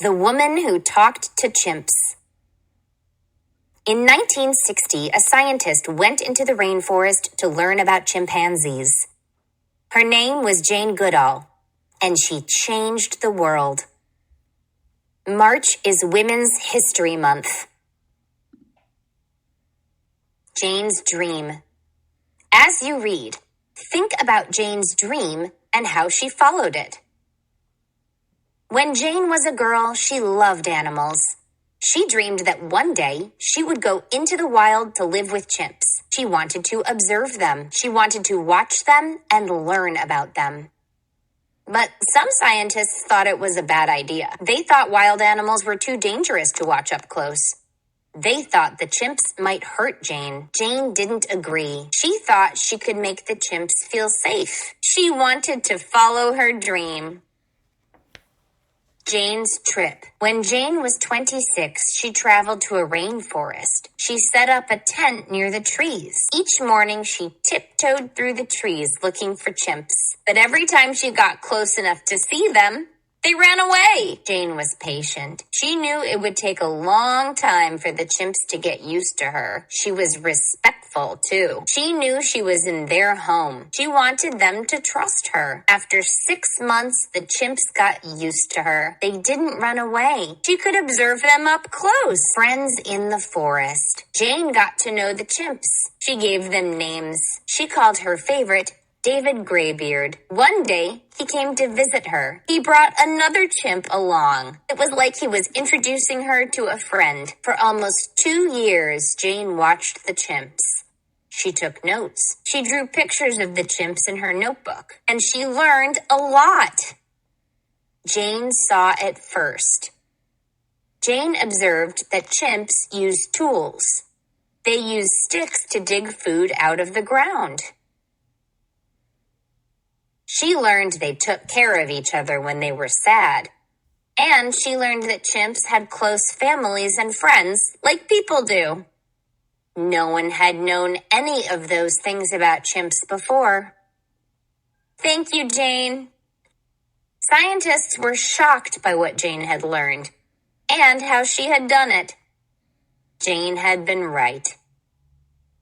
The Woman Who Talked to Chimps. In 1960, a scientist went into the rainforest to learn about chimpanzees. Her name was Jane Goodall, and she changed the world. March is Women's History Month. Jane's Dream. As you read, think about Jane's dream and how she followed it. When Jane was a girl, she loved animals. She dreamed that one day she would go into the wild to live with chimps. She wanted to observe them. She wanted to watch them and learn about them. But some scientists thought it was a bad idea. They thought wild animals were too dangerous to watch up close. They thought the chimps might hurt Jane. Jane didn't agree. She thought she could make the chimps feel safe. She wanted to follow her dream. Jane's trip. When Jane was 26, she traveled to a rainforest. She set up a tent near the trees. Each morning, she tiptoed through the trees looking for chimps. But every time she got close enough to see them, they ran away. Jane was patient. She knew it would take a long time for the chimps to get used to her. She was respectful, too. She knew she was in their home. She wanted them to trust her. After 6 months, the chimps got used to her. They didn't run away. She could observe them up close. Friends in the forest. Jane got to know the chimps. She gave them names. She called her favorite David Graybeard. One day, he came to visit her. He brought another chimp along. It was like he was introducing her to a friend. For almost 2 years, Jane watched the chimps. She took notes. She drew pictures of the chimps in her notebook. And she learned a lot. Jane saw it first. Jane observed that chimps use tools. They use sticks to dig food out of the ground. She learned they took care of each other when they were sad. And she learned that chimps had close families and friends like people do. No one had known any of those things about chimps before. Thank you, Jane. Scientists were shocked by what Jane had learned and how she had done it. Jane had been right.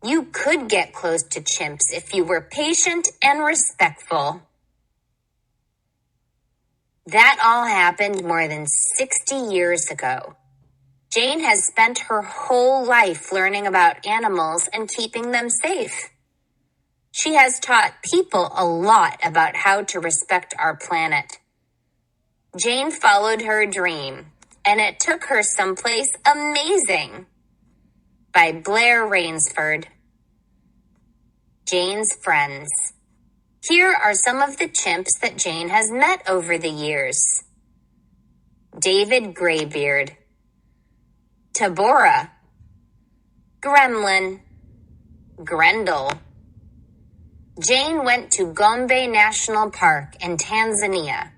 You could get close to chimps if you were patient and respectful. That all happened more than 60 years ago. Jane has spent her whole life learning about animals and keeping them safe. She has taught people a lot about how to respect our planet. Jane followed her dream, and it took her someplace amazing. By Blair Rainsford. Jane's Friends. Here are some of the chimps that Jane has met over the years. David Graybeard. Tabora. Gremlin. Grendel. Jane went to Gombe National Park in Tanzania.